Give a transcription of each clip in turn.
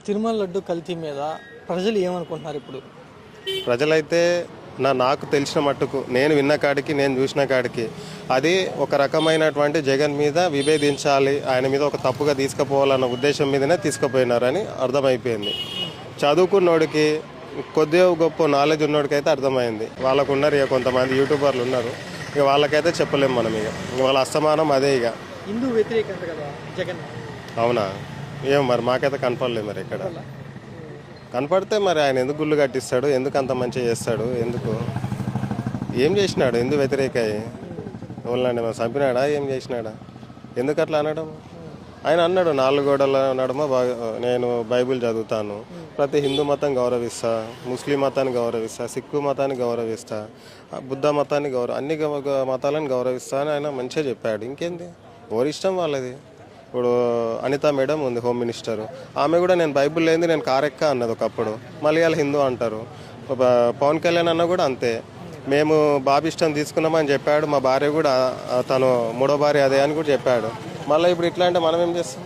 తిరుమల లడ్డు కల్తీ మీద ప్రజలు ఏమనుకుంటున్నారు ఇప్పుడు? ప్రజలైతే నాకు తెలిసిన మట్టుకు నేను విన్న కాడికి నేను చూసిన కాడికి అది ఒక రకమైనటువంటి జగన్ మీద విభేదించాలి, ఆయన మీద ఒక తప్పుగా తీసుకుపోవాలన్న ఉద్దేశం మీదనే తీసుకుపోయినారని అర్థమైపోయింది. చదువుకున్నోడికి కొద్దిగా గొప్ప నాలెడ్జ్ ఉన్నోడికైతే అర్థమైంది. వాళ్ళకు ఉన్నారు ఇక కొంతమంది యూట్యూబర్లు ఉన్నారు, ఇక వాళ్ళకైతే చెప్పలేము మనం. ఇక వాళ్ళ అస్తమానం అదే. ఇక హిందూ వ్యతిరేకంట కదా జగన్. అవునా? ఏం మరి మాకైతే కనపడలేదు. మరి ఇక్కడ కనపడితే మరి ఆయన ఎందుకు గుళ్ళు కట్టిస్తాడు, ఎందుకు అంత మంచిగా చేస్తాడు, ఎందుకు ఏం చేసినాడు, ఎందుకు వ్యతిరేకాయి ఎవరినండి మరి చంపినాడా, ఏం చేసినాడా, ఎందుకు అట్లా అనడం? ఆయన అన్నాడు 4 గోడల నడుమ నేను బైబిల్ చదువుతాను, ప్రతి హిందూ మతం గౌరవిస్తా, ముస్లిం మతాన్ని గౌరవిస్తా, సిక్కు మతాన్ని గౌరవిస్తా, బుద్ధ మతాన్ని అన్ని మతాలను గౌరవిస్తా అని ఆయన మంచిగా చెప్పాడు. ఇంకేంది, ఎవరి ఇష్టం వాళ్ళది. ఇప్పుడు అనిత మేడం ఉంది హోమ్ మినిస్టర్, ఆమె కూడా నేను బైబిల్ లేనిది నేను కారెక్క అన్నది ఒకప్పుడు, మళ్ళీ వాళ్ళు హిందూ అంటారు. పవన్ కళ్యాణ్ అన్న కూడా అంతే, మేము బాబు ఇష్టం తీసుకున్నామని చెప్పాడు, మా భార్య కూడా తను 3వ భార్య అదే అని కూడా చెప్పాడు. మళ్ళీ ఇప్పుడు ఇట్లా అంటే మనం ఏం చేస్తాం?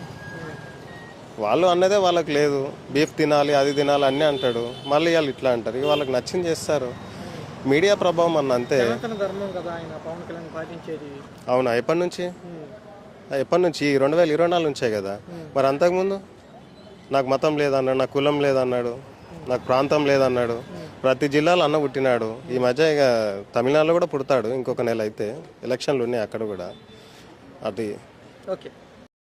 వాళ్ళు అన్నదే వాళ్ళకి లేదు, బీఫ్ తినాలి అది తినాలి అన్నీ అంటాడు, మళ్ళీ వాళ్ళు ఇట్లా అంటారు. ఇక వాళ్ళకి నచ్చింది చేస్తారు. మీడియా ప్రభావం అన్న అంతే. అవునా? ఎప్పటి నుంచి? 2024 నుంచే కదా. మరి అంతకుముందు నాకు మతం లేదన్నాడు, నాకు కులం లేదన్నాడు, నాకు ప్రాంతం లేదన్నాడు. ప్రతి జిల్లాలో అన్న పుట్టినాడు. ఈ మధ్య ఇక తమిళనాడులో కూడా పుడతాడు ఇంకొక నెల అయితే, ఎలక్షన్లు ఉన్నాయి అక్కడ కూడా. అది ఓకే.